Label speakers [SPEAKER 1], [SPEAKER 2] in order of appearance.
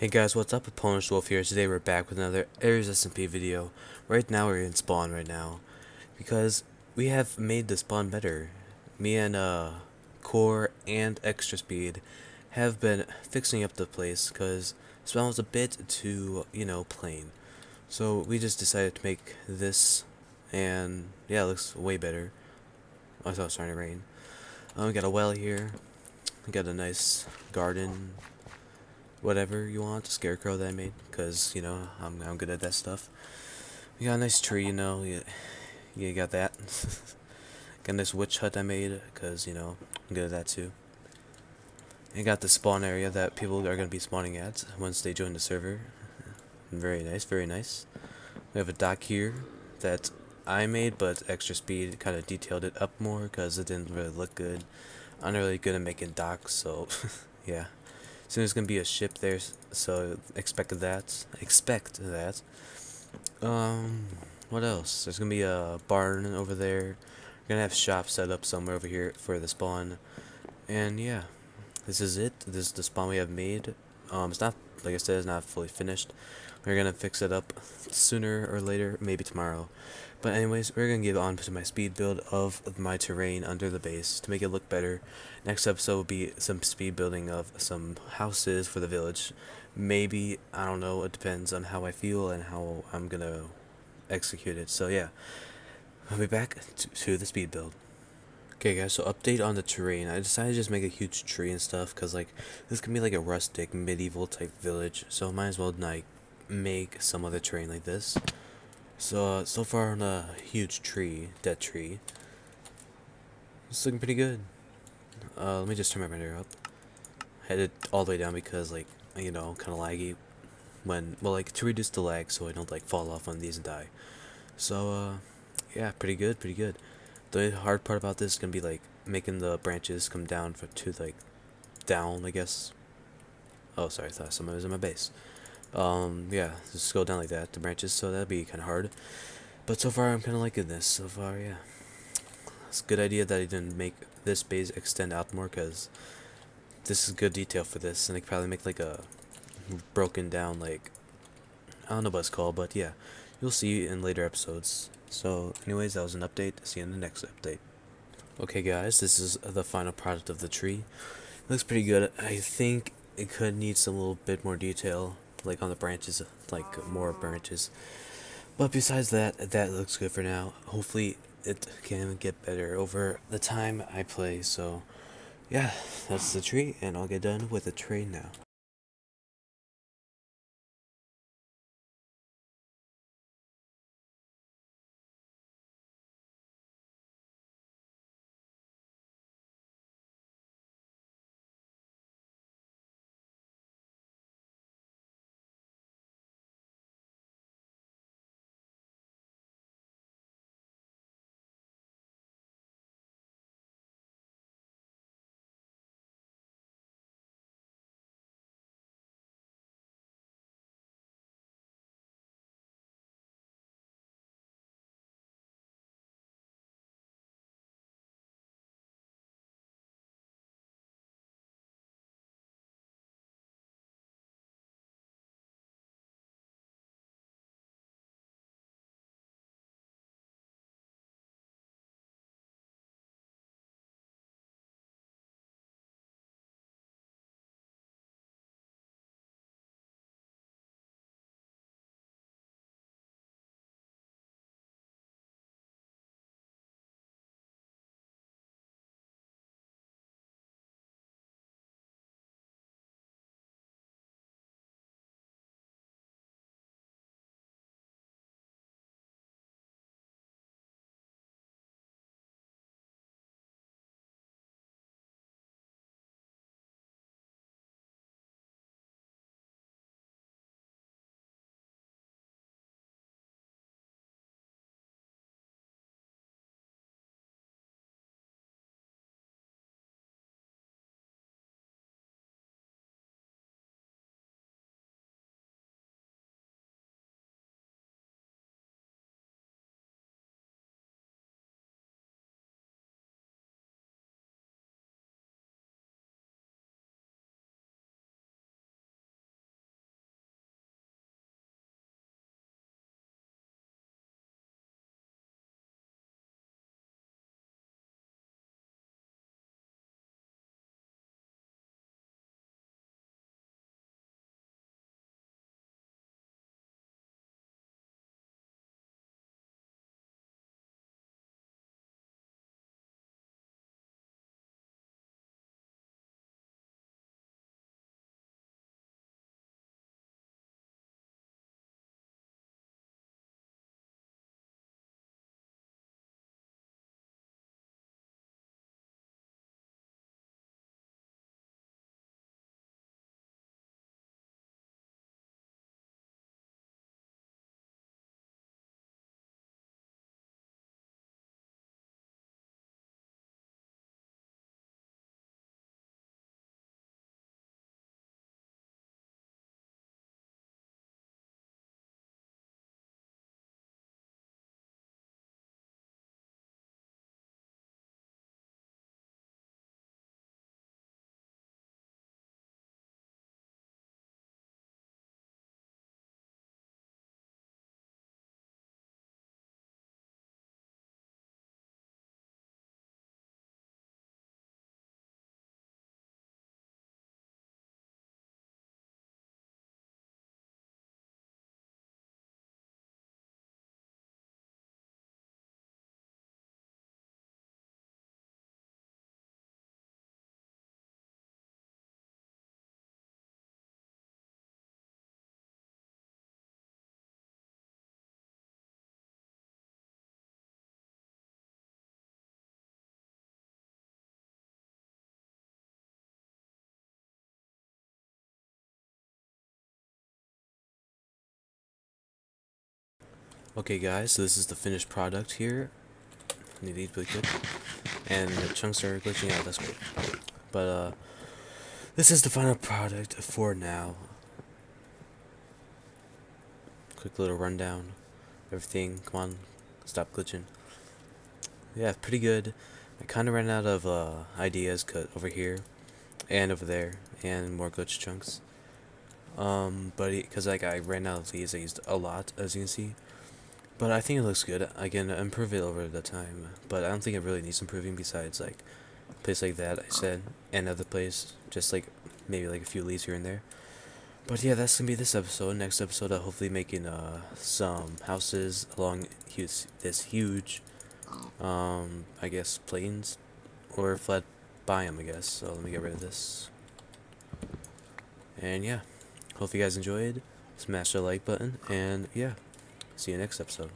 [SPEAKER 1] Hey guys, what's up? Opponent Wolf here. Today we're back with another Ares SMP video. Right now we're in spawn right now because we have made the spawn better. Me and Core and Extra Speed have been fixing up the place because spawn was a bit too, plain. So we just decided to make this, and yeah, it looks way better. I thought it was starting to rain. We got a well here. We got a nice garden, whatever you want, a scarecrow that I made, because, I'm good at that stuff. You got a nice tree, you got that. Got a nice witch hut I made, because, I'm good at that too. And got the spawn area that people are going to be spawning at once they join the server. Very nice, very nice. We have a dock here that I made, but Extra Speed kind of detailed it up more, because it didn't really look good. I'm not really good at making docks, so, yeah. So there's gonna be a ship there, so expect that. Expect that. Um, what else? There's gonna be a barn over there. We're gonna have shop set up somewhere over here for the spawn. And yeah, this is it. This is the spawn we have made. It's not, like I said, it's not fully finished. We're gonna fix it up sooner or later, maybe tomorrow. But anyways, we're gonna get on to my speed build of my terrain under the base to make it look better. Next episode will be some speed building of some houses for the village. Maybe, I don't know, it depends on how I feel and how I'm gonna execute it. So yeah, I'll be back to the speed build. Okay guys, so update on the terrain. I decided to just make a huge tree and stuff, cause like, this can be like a rustic, medieval type village, so I might as well like, make some other terrain like this. So far on a huge tree, dead tree, it's looking pretty good. Let me just turn my render up. Headed all the way down because like, kind of laggy when, well, like to reduce the lag so I don't like fall off on these and die. So yeah, pretty good, pretty good. The hard part about this is gonna be like making the branches come down to like down, I guess. Oh, sorry, I thought someone was in my base. Yeah, just go down like that, the branches, so that'd be kind of hard. But so far, I'm kind of liking this. So far, yeah. It's a good idea that I didn't make this base extend out more, because this is good detail for this, and I could probably make like a broken down, like, I don't know what it's called, but yeah, you'll see in later episodes. So anyways, that was an update. See you in the next update. Okay guys, this is the final product of the tree. It looks pretty good. I think it could need some little bit more detail, like on the branches, like more branches. But besides that, that looks good for now. Hopefully it can get better over the time I play. So yeah, that's the tree, and I'll get done with the train now. Okay guys, so this is the finished product here. Need to eat really quick. And the chunks are glitching out, that's great. But this is the final product for now. Quick little rundown. Everything, come on, stop glitching. Yeah, pretty good. I kinda ran out of ideas cut over here and over there and more glitch chunks. But because like I ran out of these, I used a lot, as you can see. But I think it looks good. I can improve it over the time, but I don't think it really needs improving besides like a place like that I said, and other place, just like maybe like a few leaves here and there. But yeah, that's gonna be this episode. Next episode, I'll hopefully making some houses along this huge I guess plains or flat biome, I guess. So let me get rid of this. And yeah, hope you guys enjoyed. Smash the like button, and yeah, see you next episode.